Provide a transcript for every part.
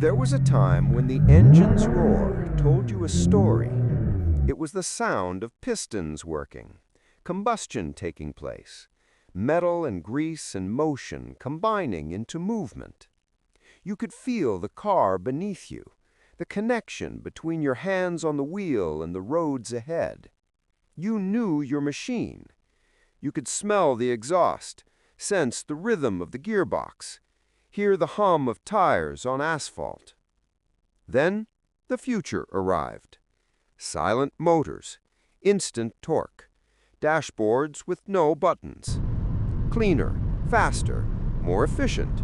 There was a time when the engine's roar told you a story. It was the sound of pistons working, combustion taking place, metal and grease and motion combining into movement. You could feel the car beneath you, the connection between your hands on the wheel and the roads ahead. You knew your machine. You could smell the exhaust, sense the rhythm of the gearbox, hear the hum of tires on asphalt. Then the future arrived. Silent motors, instant torque, dashboards with no buttons. Cleaner, faster, more efficient.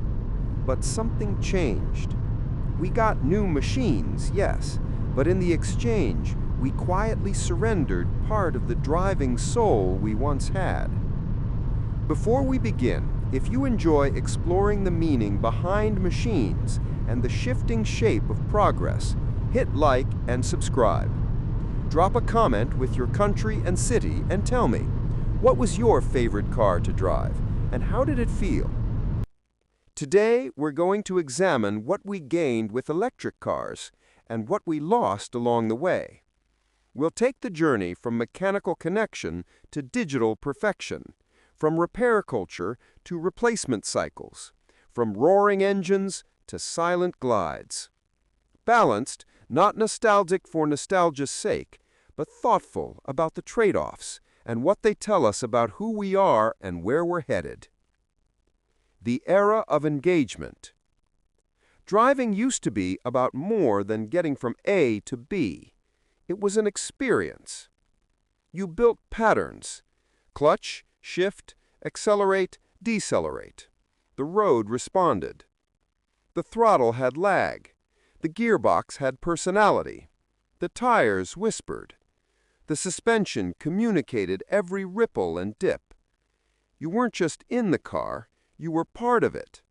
But something changed. We got new machines, yes, but in the exchange, we quietly surrendered part of the driving soul we once had. Before we begin, if you enjoy exploring the meaning behind machines and the shifting shape of progress, hit like and subscribe. Drop a comment with your country and city and tell me, what was your favorite car to drive and how did it feel? Today, we're going to examine what we gained with electric cars and what we lost along the way. We'll take the journey from mechanical connection to digital perfection, from repair culture to replacement cycles, from roaring engines to silent glides. Balanced, not nostalgic for nostalgia's sake, but thoughtful about the trade-offs and what they tell us about who we are and where we're headed. The era of engagement. Driving used to be about more than getting from A to B. It was an experience. You built patterns. Clutch, shift, accelerate, decelerate. The road responded. The throttle had lag. The gearbox had personality. The tires whispered. The suspension communicated every ripple and dip. You weren't just in the car, you were part of it.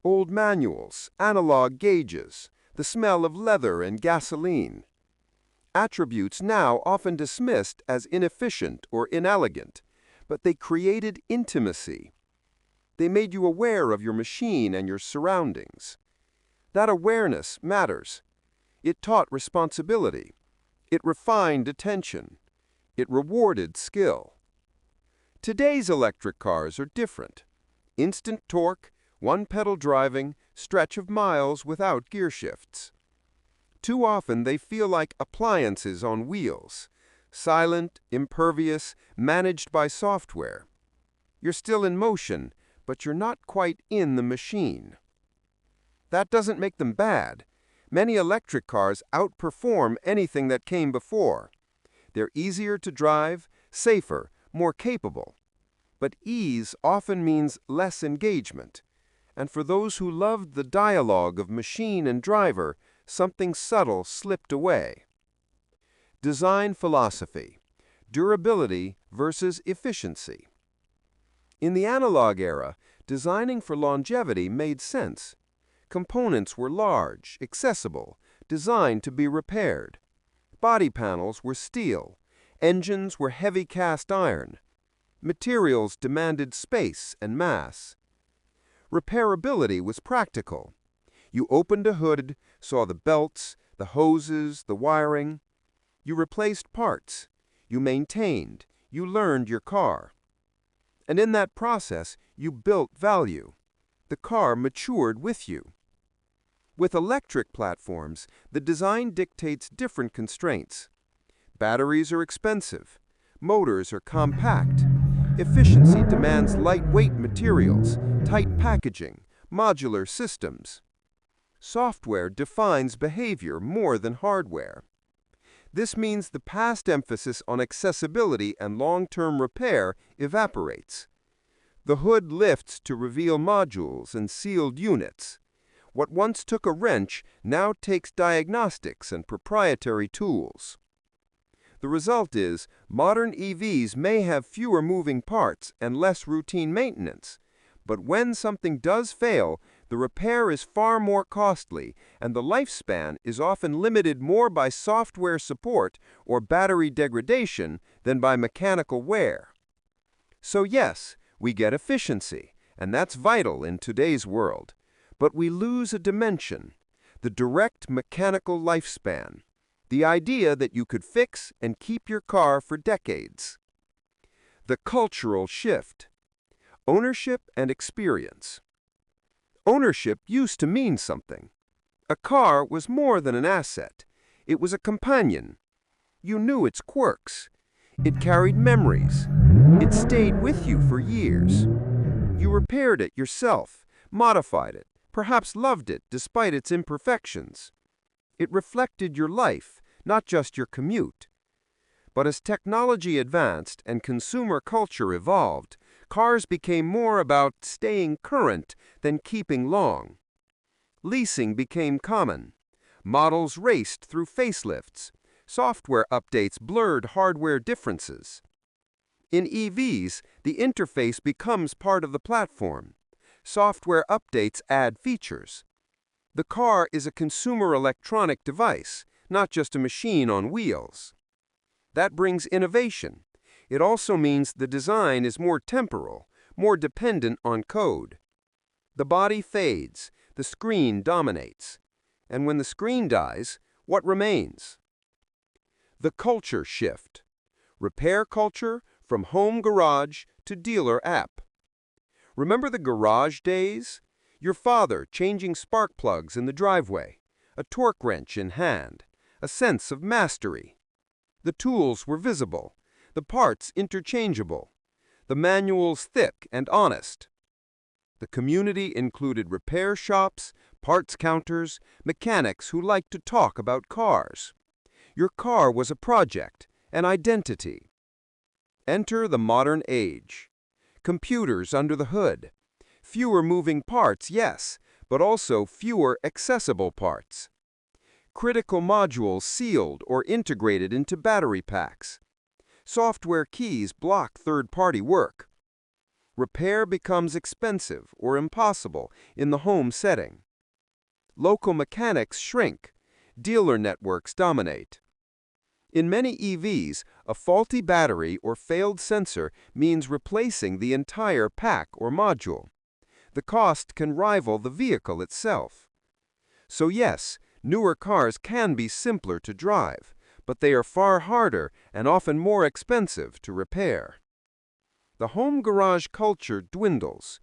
Old manuals, analog gauges, the smell of leather and gasoline. Attributes now often dismissed as inefficient or inelegant, but they created intimacy. They made you aware of your machine and your surroundings. That awareness matters. It taught responsibility. It refined attention. It rewarded skill. Today's electric cars are different. Instant torque, one-pedal driving, stretch of miles without gear shifts. Too often they feel like appliances on wheels, silent, impervious, managed by software. You're still in motion, but you're not quite in the machine. That doesn't make them bad. Many electric cars outperform anything that came before. They're easier to drive, safer, more capable. But ease often means less engagement. And for those who loved the dialogue of machine and driver, something subtle slipped away. Design philosophy, durability versus efficiency. In the analog era, designing for longevity made sense. Components were large, accessible, designed to be repaired. Body panels were steel. Engines were heavy cast iron. Materials demanded space and mass. Repairability was practical. You opened a hood, saw the belts, the hoses, the wiring. You replaced parts. You maintained. You learned your car. And in that process, you built value. The car matured with you. With electric platforms, the design dictates different constraints. Batteries are expensive. Motors are compact. Efficiency demands lightweight materials, tight packaging, modular systems. Software defines behavior more than hardware. This means the past emphasis on accessibility and long-term repair evaporates. The hood lifts to reveal modules and sealed units. What once took a wrench now takes diagnostics and proprietary tools. The result is, modern EVs may have fewer moving parts and less routine maintenance, but when something does fail, the repair is far more costly, and the lifespan is often limited more by software support or battery degradation than by mechanical wear. So yes, we get efficiency, and that's vital in today's world, but we lose a dimension, the direct mechanical lifespan, the idea that you could fix and keep your car for decades. The cultural shift, ownership and experience. Ownership used to mean something. A car was more than an asset. It was a companion. You knew its quirks. It carried memories. It stayed with you for years. You repaired it yourself, modified it, perhaps loved it despite its imperfections. It reflected your life, not just your commute. But as technology advanced and consumer culture evolved, cars became more about staying current than keeping long. Leasing became common. Models raced through facelifts. Software updates blurred hardware differences. In EVs, the interface becomes part of the platform. Software updates add features. The car is a consumer electronic device, not just a machine on wheels. That brings innovation. It also means the design is more temporal, more dependent on code. The body fades, the screen dominates. And when the screen dies, what remains? The culture shift. Repair culture from home garage to dealer app. Remember the garage days? Your father changing spark plugs in the driveway, a torque wrench in hand, a sense of mastery. The tools were visible, the parts interchangeable, the manuals thick and honest. The community included repair shops, parts counters, mechanics who liked to talk about cars. Your car was a project, an identity. Enter the modern age. Computers under the hood. Fewer moving parts, yes, but also fewer accessible parts. Critical modules sealed or integrated into battery packs. Software keys block third-party work. Repair becomes expensive or impossible in the home setting. Local mechanics shrink. Dealer networks dominate. In many EVs, a faulty battery or failed sensor means replacing the entire pack or module. The cost can rival the vehicle itself. So yes, newer cars can be simpler to drive, but they are far harder and often more expensive to repair. The home garage culture dwindles,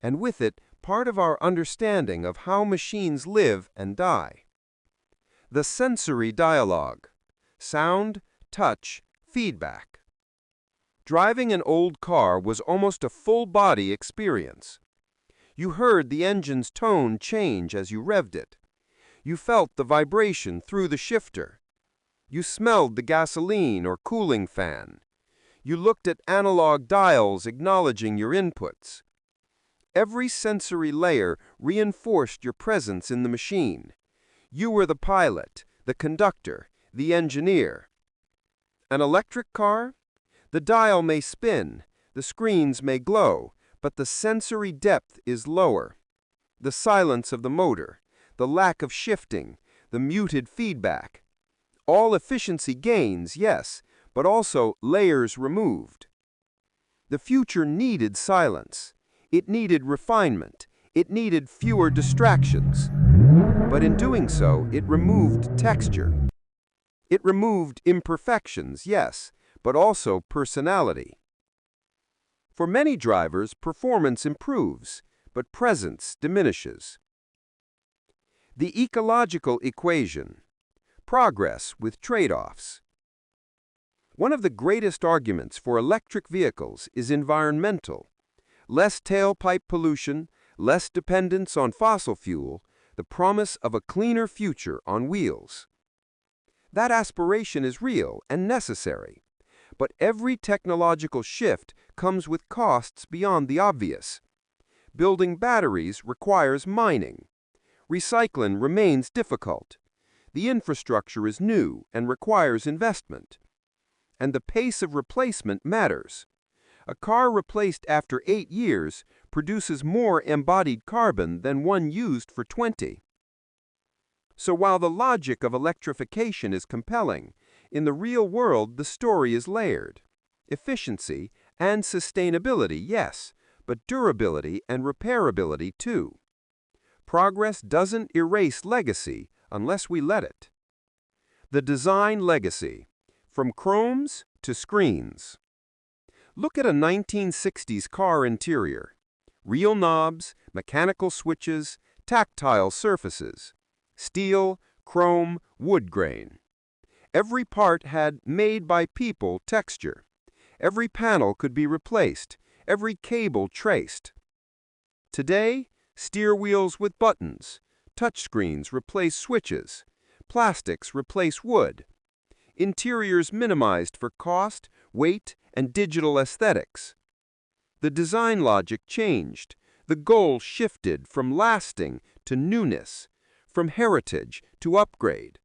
and with it, part of our understanding of how machines live and die. The sensory dialogue. Sound, touch, feedback. Driving an old car was almost a full-body experience. You heard the engine's tone change as you revved it. You felt the vibration through the shifter. You smelled the gasoline or cooling fan. You looked at analog dials acknowledging your inputs. Every sensory layer reinforced your presence in the machine. You were the pilot, the conductor, the engineer. An electric car? The dial may spin, the screens may glow, but the sensory depth is lower. The silence of the motor, the lack of shifting, the muted feedback. All efficiency gains, yes, but also layers removed. The future needed silence. It needed refinement. It needed fewer distractions. But in doing so, it removed texture. It removed imperfections, yes, but also personality. For many drivers, performance improves, but presence diminishes. The ecological equation. Progress with trade-offs. One of the greatest arguments for electric vehicles is environmental. Less tailpipe pollution, less dependence on fossil fuel, the promise of a cleaner future on wheels. That aspiration is real and necessary, but every technological shift comes with costs beyond the obvious. Building batteries requires mining. Recycling remains difficult. The infrastructure is new and requires investment. And the pace of replacement matters. A car replaced after 8 years produces more embodied carbon than one used for 20. So while the logic of electrification is compelling, in the real world the story is layered. Efficiency and sustainability, yes, but durability and repairability too. Progress doesn't erase legacy unless we let it. The design legacy, from chromes to screens. Look at a 1960s car interior. Real knobs, mechanical switches, tactile surfaces. Steel, chrome, wood grain. Every part had made by people texture. Every panel could be replaced, every cable traced. Today, steer wheels with buttons, touchscreens replace switches, plastics replace wood. Interiors minimized for cost, weight, and digital aesthetics. The design logic changed. The goal shifted from lasting to newness, from heritage to upgrade.